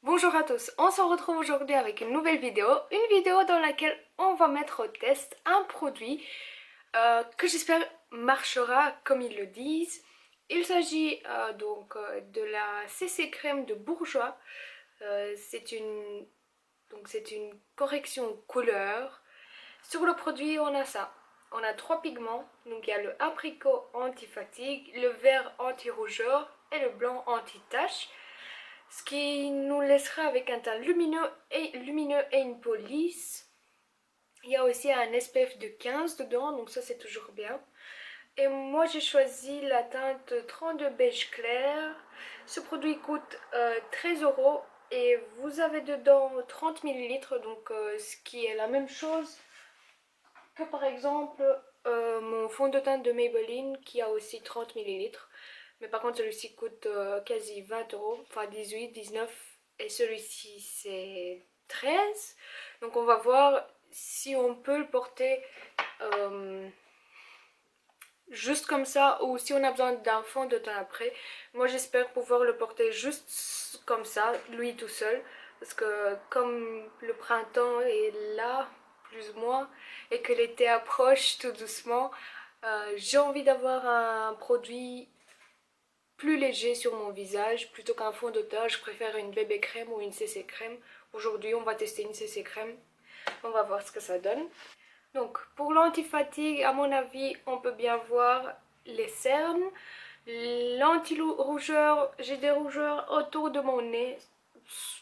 Bonjour à tous, on se retrouve aujourd'hui avec une nouvelle vidéo dans laquelle on va mettre au test un produit que j'espère marchera comme ils le disent. Il s'agit de la CC crème de Bourjois. C'est une correction couleur. Sur le produit on a ça. On a trois pigments, donc il y a le apricot anti-fatigue, le vert anti-rougeur et le blanc anti-tache. Ce qui nous laissera avec un teint lumineux et une peau lisse. Il y a aussi un SPF de 15 dedans, donc ça c'est toujours bien. Et moi j'ai choisi la teinte 32 beige clair. Ce produit coûte 13 € et vous avez dedans 30 ml, donc ce qui est la même chose que par exemple mon fond de teint de Maybelline qui a aussi 30 ml. Mais par contre celui-ci coûte quasi 20 €, enfin 18, 19 et celui-ci c'est 13. Donc on va voir si on peut le porter juste comme ça ou si on a besoin d'un fond de teint après. Moi j'espère pouvoir le porter juste comme ça, lui tout seul. Parce que comme le printemps est là, plus ou moins, et que l'été approche tout doucement, j'ai envie d'avoir un produit plus léger sur mon visage. Plutôt qu'un fond de teint, je préfère une bébé crème ou une CC crème. Aujourd'hui on va tester une CC crème, on va voir ce que ça donne. Donc pour l'anti-fatigue, à mon avis, on peut bien voir les cernes. L'anti-rougeur, j'ai des rougeurs autour de mon nez,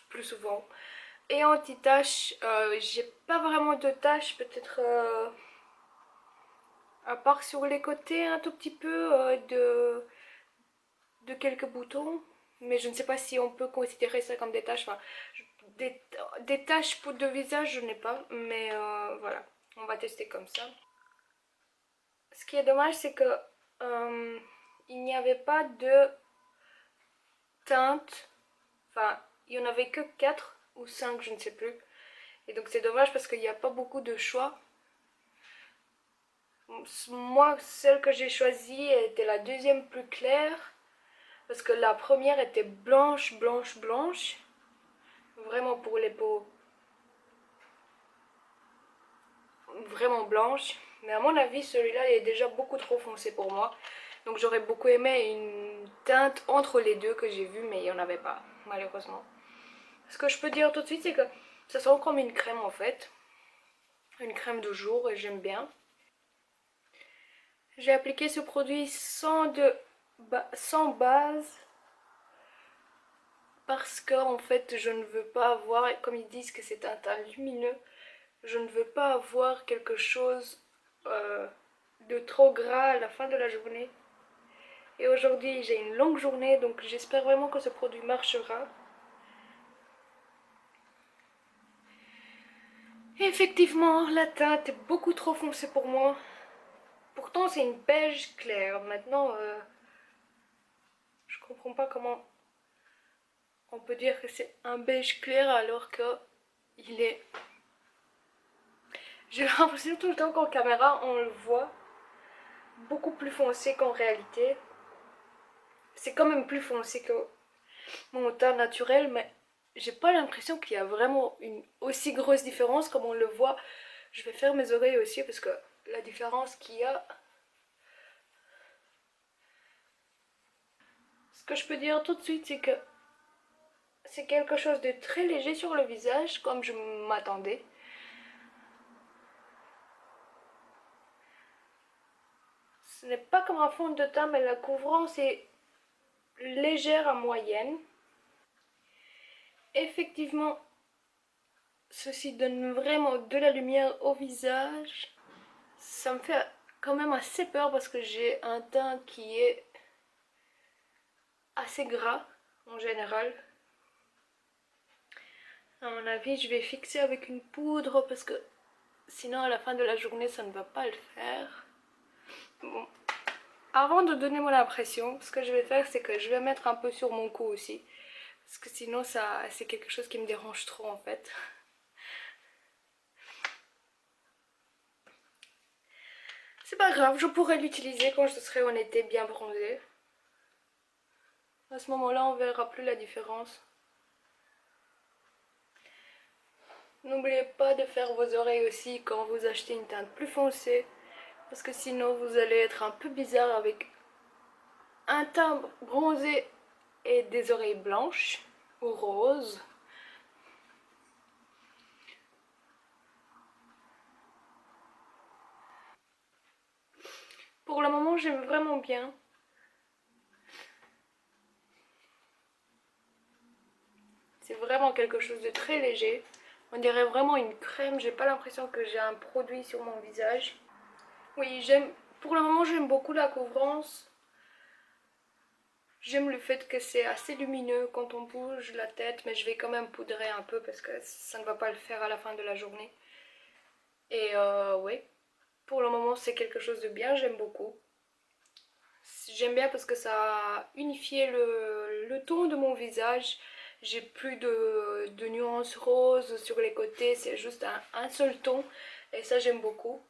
plus souvent. Et anti-tache, j'ai pas vraiment de taches, peut-être à part sur les côtés un tout petit peu de quelques boutons. Mais je ne sais pas si on peut considérer ça comme des taches. Enfin, des taches de visage, je n'ai pas, mais voilà, on va tester comme ça. Ce qui est dommage, c'est que il n'y avait pas de teinte. Enfin, il n'y en avait que 4 ou 5, je ne sais plus. Et donc c'est dommage parce qu'il n'y a pas beaucoup de choix. Moi, celle que j'ai choisie était la deuxième plus claire. Parce que la première était blanche, blanche, blanche. Vraiment pour les peaux vraiment blanches. Mais à mon avis, celui-là est déjà beaucoup trop foncé pour moi. Donc j'aurais beaucoup aimé une teinte entre les deux que j'ai vu, mais il n'y en avait pas, malheureusement. Ce que je peux dire tout de suite, c'est que ça sent comme une crème en fait. Une crème de jour et j'aime bien. J'ai appliqué ce produit sans base. Parce que en fait, je ne veux pas avoir, comme ils disent que c'est un teint lumineux, je ne veux pas avoir quelque chose de trop gras à la fin de la journée. Et aujourd'hui j'ai une longue journée, donc j'espère vraiment que ce produit marchera. Et effectivement, la teinte est beaucoup trop foncée pour moi. Pourtant c'est une beige claire. Maintenant, je comprends pas comment on peut dire que c'est un beige clair alors que il est... J'ai l'impression tout le temps qu'en caméra on le voit beaucoup plus foncé qu'en réalité. C'est quand même plus foncé que mon teint naturel, mais j'ai pas l'impression qu'il y a vraiment une aussi grosse différence comme on le voit. Je vais faire mes oreilles aussi parce que la différence qu'il y a... Ce que je peux dire tout de suite, c'est que c'est quelque chose de très léger sur le visage, comme je m'attendais. Ce n'est pas comme un fond de teint, mais la couvrance est légère à moyenne. Effectivement, ceci donne vraiment de la lumière au visage. Ça me fait quand même assez peur parce que j'ai un teint qui est assez gras en général. À mon avis, je vais fixer avec une poudre parce que sinon à la fin de la journée ça ne va pas le faire. Bon. Avant de donner mon impression, ce que je vais faire c'est que je vais mettre un peu sur mon cou aussi. Parce que sinon c'est quelque chose qui me dérange trop en fait. C'est pas grave, je pourrais l'utiliser quand je serai en été bien bronzée. À ce moment-là, on verra plus la différence. N'oubliez pas de faire vos oreilles aussi quand vous achetez une teinte plus foncée, parce que sinon vous allez être un peu bizarre avec un teint bronzé et des oreilles blanches ou roses. Pour le moment, j'aime vraiment bien. C'est vraiment quelque chose de très léger. On dirait vraiment une crème. J'ai pas l'impression que j'ai un produit sur mon visage. Oui, j'aime. Pour le moment, j'aime beaucoup la couvrance. J'aime le fait que c'est assez lumineux quand on bouge la tête, mais je vais quand même poudrer un peu parce que ça ne va pas le faire à la fin de la journée. Et oui, pour le moment, c'est quelque chose de bien. J'aime beaucoup. J'aime bien parce que ça a unifié le ton de mon visage. J'ai plus de nuances roses sur les côtés, c'est juste un seul ton. Et ça, j'aime beaucoup.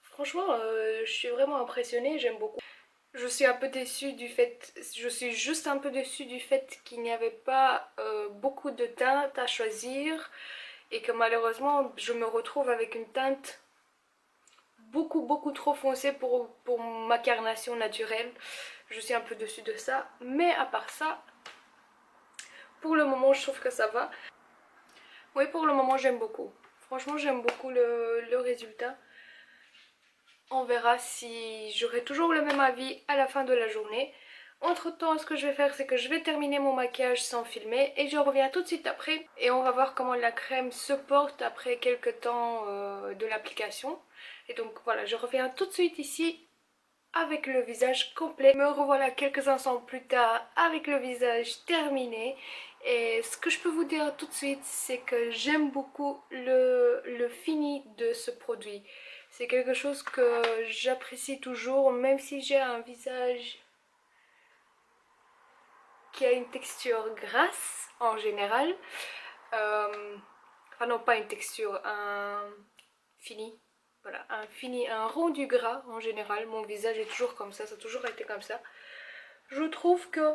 Franchement, je suis vraiment impressionnée, j'aime beaucoup. Je suis un peu déçue du fait, je suis juste un peu déçue du fait qu'il n'y avait pas beaucoup de teintes à choisir et que malheureusement, je me retrouve avec une teinte beaucoup trop foncée pour ma carnation naturelle. Je suis un peu déçue de ça, mais à part ça, pour le moment, je trouve que ça va. Oui, pour le moment, j'aime beaucoup. Franchement, j'aime beaucoup le résultat. On verra si j'aurai toujours le même avis à la fin de la journée. Entre temps, ce que je vais faire, c'est que je vais terminer mon maquillage sans filmer et je reviens tout de suite après. Et on va voir comment la crème se porte après quelques temps de l'application. Et donc voilà, je reviens tout de suite ici avec le visage complet. Me revoilà quelques instants plus tard avec le visage terminé. Et ce que je peux vous dire tout de suite, c'est que j'aime beaucoup le fini de ce produit. C'est quelque chose que j'apprécie toujours, même si j'ai un visage qui a une texture grasse en général. Enfin non, pas une texture, un fini. Voilà, un fini, un rendu gras en général. Mon visage est toujours comme ça a toujours été comme ça. Je trouve que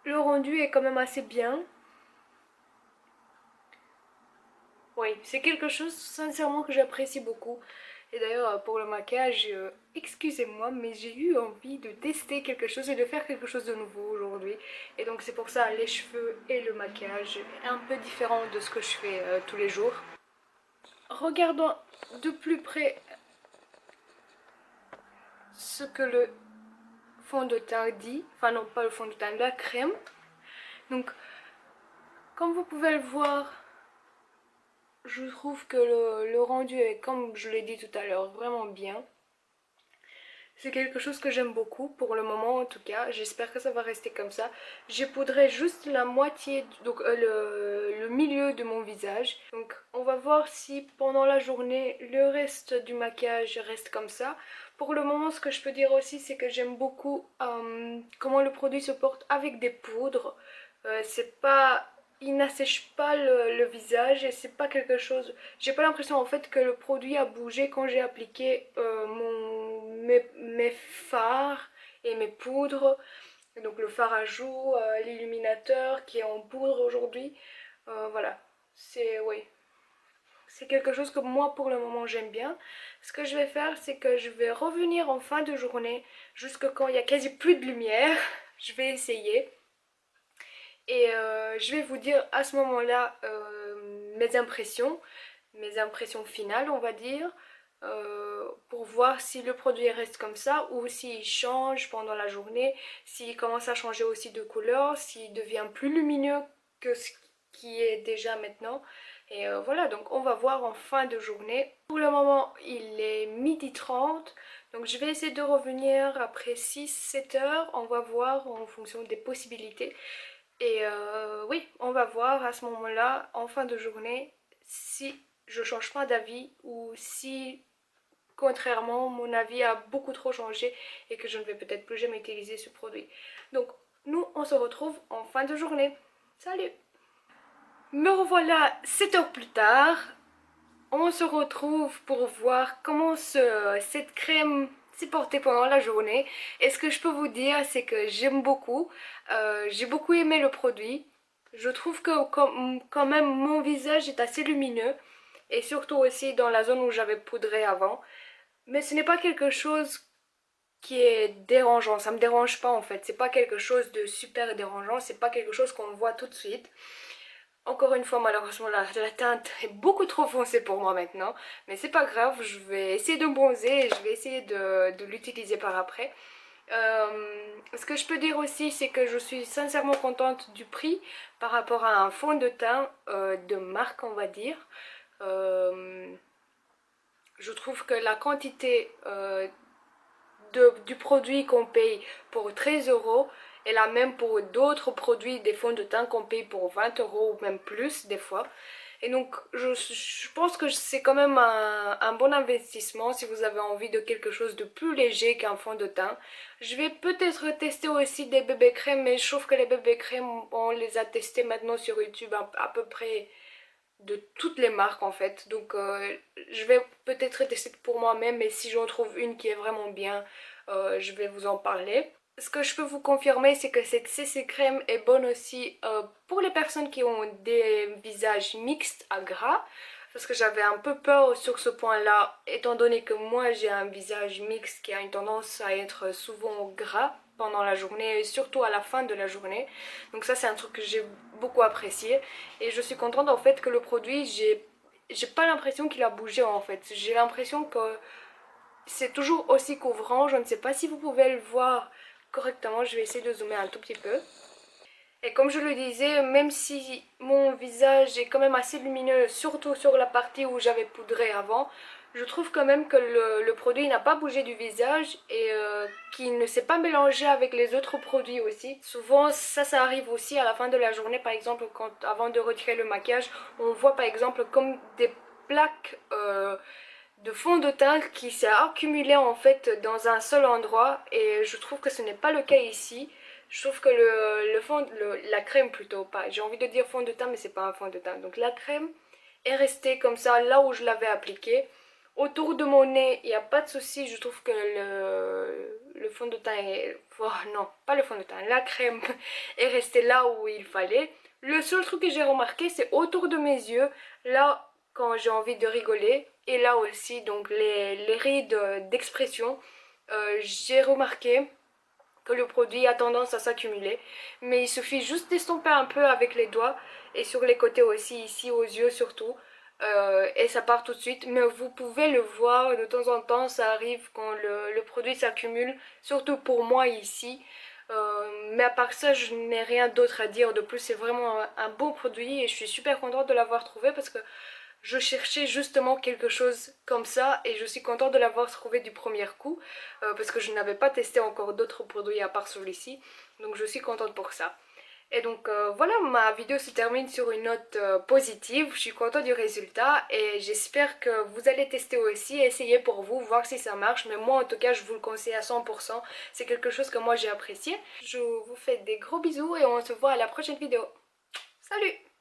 le rendu est quand même assez bien. Oui, c'est quelque chose sincèrement que j'apprécie beaucoup. Et d'ailleurs, pour le maquillage, excusez-moi, mais j'ai eu envie de tester quelque chose et de faire quelque chose de nouveau aujourd'hui. Et donc c'est pour ça les cheveux et le maquillage un peu différent de ce que je fais tous les jours. Regardons de plus près ce que le fond de teint dit. Enfin non, pas le fond de teint, la crème. Donc, comme vous pouvez le voir, je trouve que le rendu est, comme je l'ai dit tout à l'heure, vraiment bien. C'est quelque chose que j'aime beaucoup, pour le moment en tout cas. J'espère que ça va rester comme ça. J'ai poudré juste la moitié, donc le milieu de mon visage. Donc on va voir si pendant la journée, le reste du maquillage reste comme ça. Pour le moment, ce que je peux dire aussi, c'est que j'aime beaucoup comment le produit se porte avec des poudres. C'est pas... Il n'assèche pas le visage et c'est pas quelque chose... J'ai pas l'impression en fait que le produit a bougé quand j'ai appliqué mes fards et mes poudres. Donc le fard à joues, l'illuminateur qui est en poudre aujourd'hui. Voilà, c'est oui, c'est quelque chose que moi pour le moment j'aime bien. Ce que je vais faire, c'est que je vais revenir en fin de journée, jusque quand il y a quasi plus de lumière. Je vais essayer. Et je vais vous dire à ce moment-là mes impressions finales, on va dire, pour voir si le produit reste comme ça ou s'il change pendant la journée, s'il commence à changer aussi de couleur, s'il devient plus lumineux que ce qui est déjà maintenant. Et voilà, donc on va voir en fin de journée. Pour le moment, il est 12h30. Donc je vais essayer de revenir après 6-7 heures. On va voir en fonction des possibilités. Et oui, on va voir à ce moment-là, en fin de journée, si je change pas d'avis ou si, contrairement, mon avis a beaucoup trop changé et que je ne vais peut-être plus jamais utiliser ce produit. Donc, nous, on se retrouve en fin de journée. Salut! Me revoilà 7 heures plus tard. On se retrouve pour voir comment cette crème s'est portée pendant la journée. Et ce que je peux vous dire, c'est que j'aime beaucoup. J'ai beaucoup aimé le produit. Je trouve que quand même mon visage est assez lumineux et surtout aussi dans la zone où j'avais poudré avant. Mais ce n'est pas quelque chose qui est dérangeant, ça me dérange pas en fait. C'est pas quelque chose de super dérangeant, c'est pas quelque chose qu'on voit tout de suite. Encore une fois, malheureusement, la teinte est beaucoup trop foncée pour moi maintenant. Mais c'est pas grave, je vais essayer de me bronzer et je vais essayer de l'utiliser par après. Ce que je peux dire aussi, c'est que je suis sincèrement contente du prix par rapport à un fond de teint de marque, on va dire. Euh, je trouve que la quantité du produit qu'on paye pour 13 euros est la même pour d'autres produits, des fonds de teint qu'on paye pour 20 euros ou même plus des fois. Et donc je pense que c'est quand même un bon investissement si vous avez envie de quelque chose de plus léger qu'un fond de teint. Je vais peut-être tester aussi des bébés crèmes, mais je trouve que les bébés crèmes, on les a testés maintenant sur YouTube à peu près de toutes les marques en fait. Donc je vais peut-être tester pour moi-même, mais si j'en trouve une qui est vraiment bien, je vais vous en parler. Ce que je peux vous confirmer, c'est que cette CC crème est bonne aussi pour les personnes qui ont des visages mixtes à gras. Parce que j'avais un peu peur sur ce point-là, étant donné que moi j'ai un visage mixte qui a une tendance à être souvent gras pendant la journée, et surtout à la fin de la journée. Donc ça c'est un truc que j'ai beaucoup apprécié. Et je suis contente en fait que le produit, j'ai pas l'impression qu'il a bougé en fait. J'ai l'impression que c'est toujours aussi couvrant. Je ne sais pas si vous pouvez le voir correctement. Je vais essayer de zoomer un tout petit peu. Et comme je le disais, même si mon visage est quand même assez lumineux, surtout sur la partie où j'avais poudré avant, je trouve quand même que le produit n'a pas bougé du visage et qu'il ne s'est pas mélangé avec les autres produits aussi. Souvent ça arrive aussi à la fin de la journée, par exemple avant de retirer le maquillage, on voit par exemple comme des plaques de fond de teint qui s'est accumulé en fait dans un seul endroit et je trouve que ce n'est pas le cas ici. Je trouve que la crème plutôt, pas, j'ai envie de dire fond de teint mais c'est pas un fond de teint. Donc la crème est restée comme ça là où je l'avais appliquée. Autour de mon nez, il n'y a pas de souci, je trouve que le fond de teint est... Oh, non, pas le fond de teint, la crème est restée là où il fallait. Le seul truc que j'ai remarqué, c'est autour de mes yeux, là quand j'ai envie de rigoler, et là aussi, donc les rides d'expression, j'ai remarqué que le produit a tendance à s'accumuler, mais il suffit juste d'estomper un peu avec les doigts et sur les côtés aussi, ici aux yeux surtout, et ça part tout de suite. Mais vous pouvez le voir de temps en temps, ça arrive quand le produit s'accumule, surtout pour moi ici. Mais à part ça, je n'ai rien d'autre à dire de plus. C'est vraiment un bon produit et je suis super contente de l'avoir trouvé parce que je cherchais justement quelque chose comme ça et je suis contente de l'avoir trouvé du premier coup parce que je n'avais pas testé encore d'autres produits à part celui-ci, donc je suis contente pour ça. Et donc voilà, ma vidéo se termine sur une note positive, je suis contente du résultat et j'espère que vous allez tester aussi, essayer pour vous, voir si ça marche, mais moi en tout cas je vous le conseille à 100%, c'est quelque chose que moi j'ai apprécié. Je vous fais des gros bisous et on se voit à la prochaine vidéo. Salut!